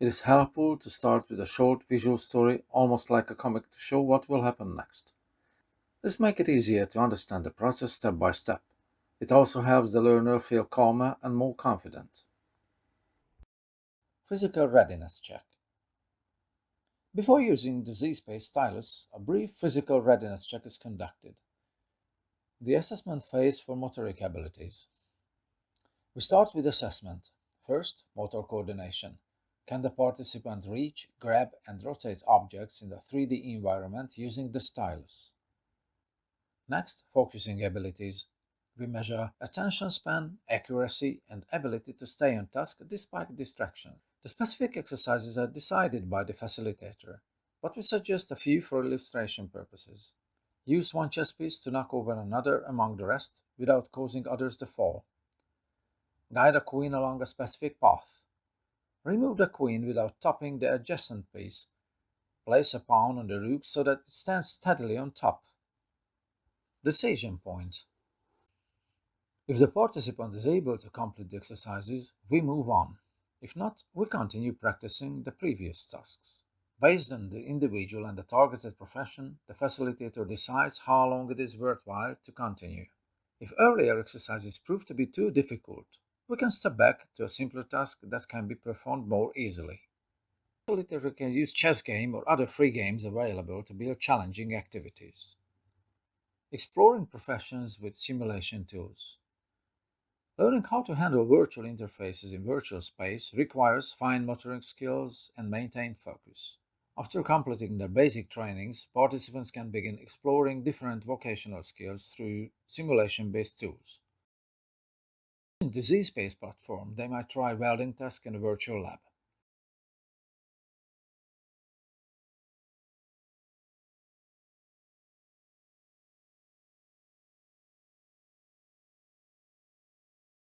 It is helpful to start with a short visual story, almost like a comic, to show what will happen next. This makes it easier to understand the process step by step. It also helps the learner feel calmer and more confident. Physical readiness check. Before using the ZSpace stylus, a brief physical readiness check is conducted. The assessment phase for motoric abilities. We start with assessment. First, motor coordination. Can the participant reach, grab, and rotate objects in the 3D environment using the stylus? Next, focusing abilities. We measure attention span, accuracy, and ability to stay on task despite distraction. The specific exercises are decided by the facilitator, but we suggest a few for illustration purposes. Use one chess piece to knock over another among the rest without causing others to fall. Guide a queen along a specific path. Remove the queen without topping the adjacent piece. Place a pawn on the rook so that it stands steadily on top. Decision point. If the participant is able to complete the exercises, we move on. If not, we continue practicing the previous tasks. Based on the individual and the targeted profession, the facilitator decides how long it is worthwhile to continue. If earlier exercises prove to be too difficult, we can step back to a simpler task that can be performed more easily. The facilitator can use chess game or other free games available to build challenging activities. Exploring professions with simulation tools. Learning how to handle virtual interfaces in virtual space requires fine motoring skills and maintained focus. After completing their basic trainings, participants can begin exploring different vocational skills through simulation-based tools. In the ZSpace platform, they might try welding tasks in a virtual lab.